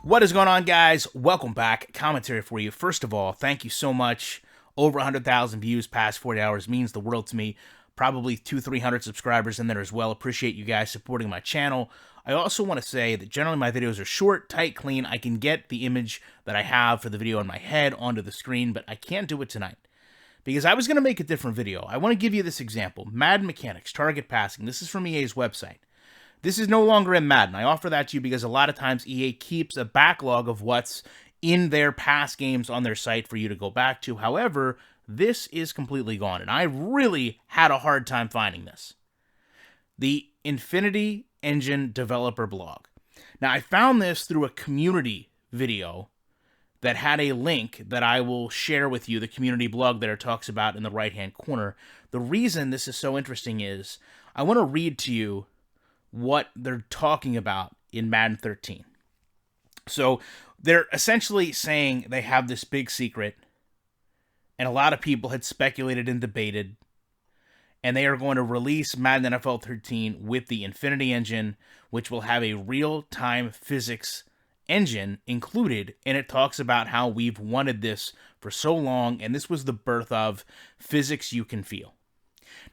What is going on, guys? Welcome back. Commentary for you. First of all, thank you so much. Over 100,000 views past 40 hours means the world to me. Probably 200-300 subscribers in there as well. Appreciate you guys supporting my channel. I also want to say that generally my videos are short, tight, clean. I can get the image that I have for the video in my head onto the screen, but I can't do it tonight because I was going to make a different video. I want to give you this example. Madden mechanics, target passing. This is from EA's website. This is no longer in Madden. I offer that to you because a lot of times EA keeps a backlog of what's in their past games on their site for you to go back to. However, this is completely gone, and I really had a hard time finding this. The Infinity Engine Developer Blog. Now, I found this through a community video that had a link that I will share with you, the community blog that it talks about in the right-hand corner. The reason this is so interesting is I want to read to you what they're talking about in Madden 13. So they're essentially saying they have this big secret, and a lot of people had speculated and debated, and they are going to release Madden NFL 13 with the Infinity Engine, which will have a real-time physics engine included, and it talks about how we've wanted this for so long, and this was the birth of physics you can feel.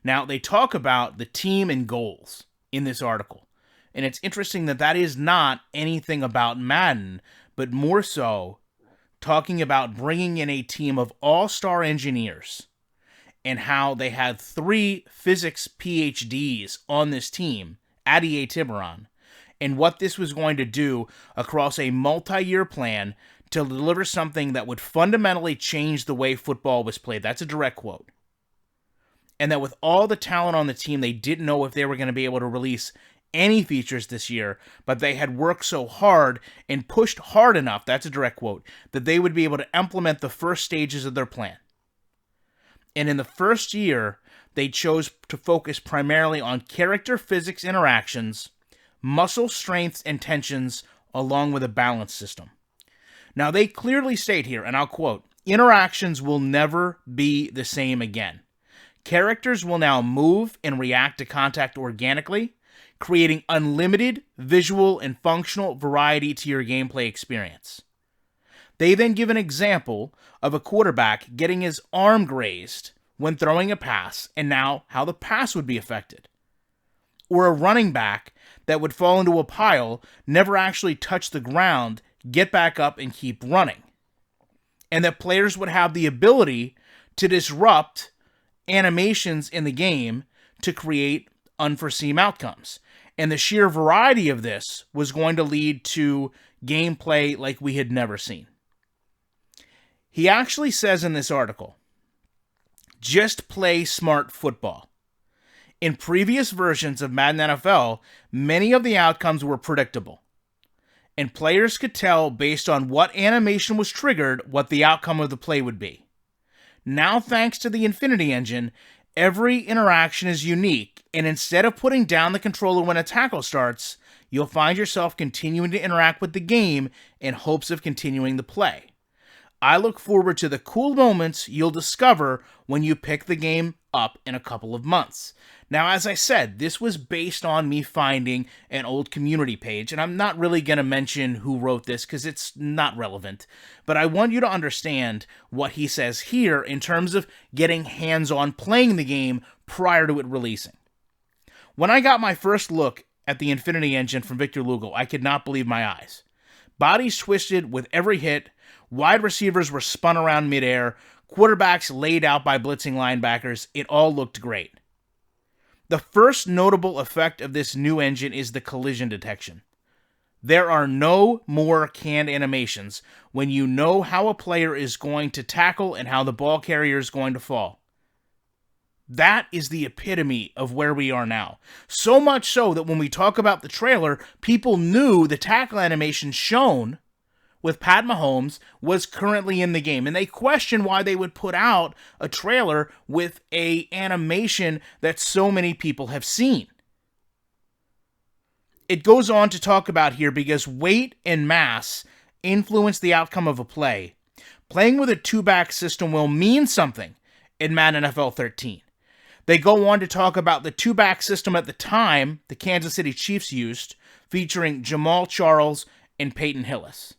Now, they talk about the team and goals in this article. And it's interesting that that is not anything about Madden, but more so talking about bringing in a team of all-star engineers and how they had 3 physics PhDs on this team at EA Tiburon, and what this was going to do across a multi-year plan to deliver something that would fundamentally change the way football was played. That's a direct quote. And that with all the talent on the team, they didn't know if they were going to be able to release any features this year, but they had worked so hard and pushed hard enough, that's a direct quote, that they would be able to implement the first stages of their plan. And in the first year, they chose to focus primarily on character physics interactions, muscle strengths and tensions, along with a balance system. Now, they clearly state here, and I'll quote, "Interactions will never be the same again. Characters will now move and react to contact organically, creating unlimited visual and functional variety to your gameplay experience." They then give an example of a quarterback getting his arm grazed when throwing a pass, and now how the pass would be affected. Or a running back that would fall into a pile, never actually touch the ground, get back up, and keep running. And that players would have the ability to disrupt animations in the game to create unforeseen outcomes. And the sheer variety of this was going to lead to gameplay like we had never seen. He actually says in this article, "Just play smart football. In previous versions of Madden NFL, many of the outcomes were predictable, and players could tell based on what animation was triggered what the outcome of the play would be. Now, thanks to the Infinity Engine, every interaction is unique, and instead of putting down the controller when a tackle starts, you'll find yourself continuing to interact with the game in hopes of continuing the play. I look forward to the cool moments you'll discover when you pick the game up in a couple of months." Now, as I said, this was based on me finding an old community page, and I'm not really going to mention who wrote this because it's not relevant, but I want you to understand what he says here in terms of getting hands-on playing the game prior to it releasing. When I got my first look at the Infinity Engine from Victor Lugo, I could not believe my eyes. Bodies twisted with every hit, wide receivers were spun around midair, quarterbacks laid out by blitzing linebackers. It all looked great. The first notable effect of this new engine is the collision detection. There are no more canned animations when you know how a player is going to tackle and how the ball carrier is going to fall. That is the epitome of where we are now. So much so that when we talk about the trailer, people knew the tackle animation shown with Pat Mahomes was currently in the game. And they questioned why they would put out a trailer with an animation that so many people have seen. it goes on to talk about here, because weight and mass influence the outcome of a play, playing with a two-back system will mean something in Madden NFL 13. They go on to talk about the two-back system at the time the Kansas City Chiefs used, featuring Jamal Charles and Peyton Hillis.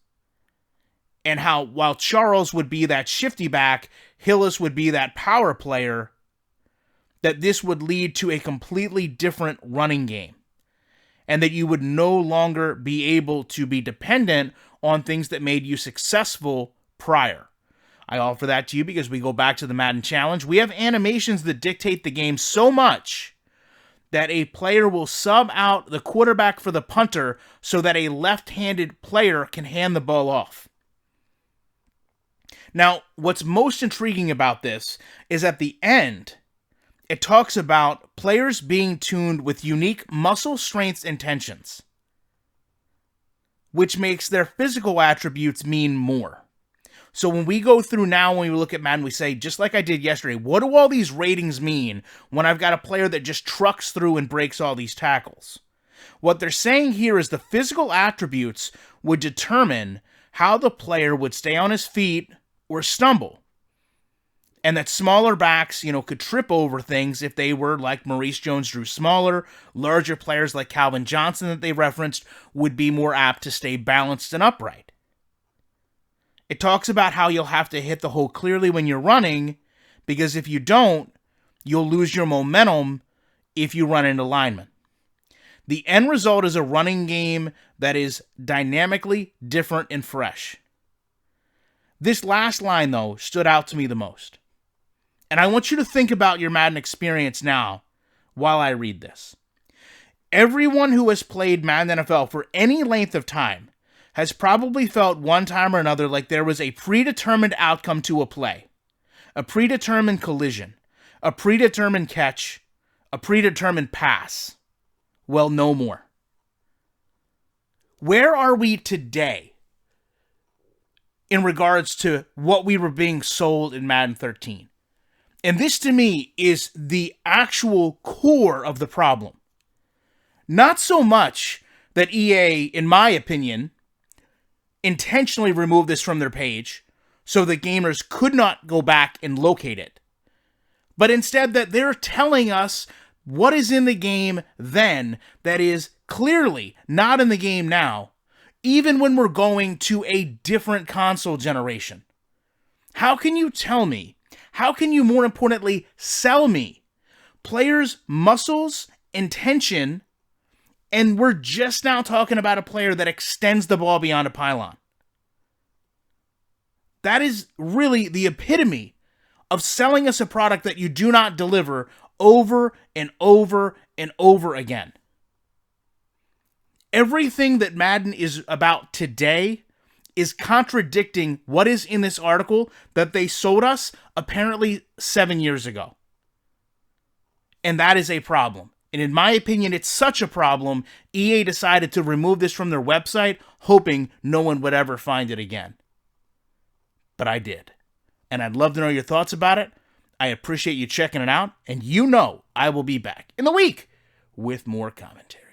And how, while Charles would be that shifty back, Hillis would be that power player, that this would lead to a completely different running game. And that you would no longer be able to be dependent on things that made you successful prior. I offer that to you because we go back to the Madden Challenge. We have animations that dictate the game so much that a player will sub out the quarterback for the punter so that a left-handed player can hand the ball off. Now, what's most intriguing about this is at the end, it talks about players being tuned with unique muscle strengths and tensions, which makes their physical attributes mean more. So when we go through now, when we look at Madden, we say, just like I did yesterday, what do all these ratings mean when I've got a player that just trucks through and breaks all these tackles? What they're saying here is the physical attributes would determine how the player would stay on his feet or stumble. And that smaller backs, could trip over things if they were like Maurice Jones-Drew smaller. Larger players like Calvin Johnson that they referenced would be more apt to stay balanced and upright. It talks about how you'll have to hit the hole clearly when you're running, because if you don't, you'll lose your momentum if you run into linemen. The end result is a running game that is dynamically different and fresh. This last line, though, stood out to me the most. And I want you to think about your Madden experience now while I read this. Everyone who has played Madden NFL for any length of time has probably felt one time or another like there was a predetermined outcome to a play, a predetermined collision, a predetermined catch, a predetermined pass. Well, no more. Where are we today in regards to what we were being sold in Madden 13? And this, to me, is the actual core of the problem. Not so much that EA, in my opinion, intentionally removed this from their page so that gamers could not go back and locate it, but instead that they're telling us what is in the game then that is clearly not in the game now, even when we're going to a different console generation. How can you tell me, how can you more importantly sell me players' muscles and tension, and we're just now talking about a player that extends the ball beyond a pylon? That is really the epitome of selling us a product that you do not deliver over and over and over again. Everything that Madden is about today is contradicting what is in this article that they sold us apparently 7 years ago. And that is a problem. And in my opinion, it's such a problem, EA decided to remove this from their website, hoping no one would ever find it again. But I did. And I'd love to know your thoughts about it. I appreciate you checking it out. And I will be back in the week with more commentary.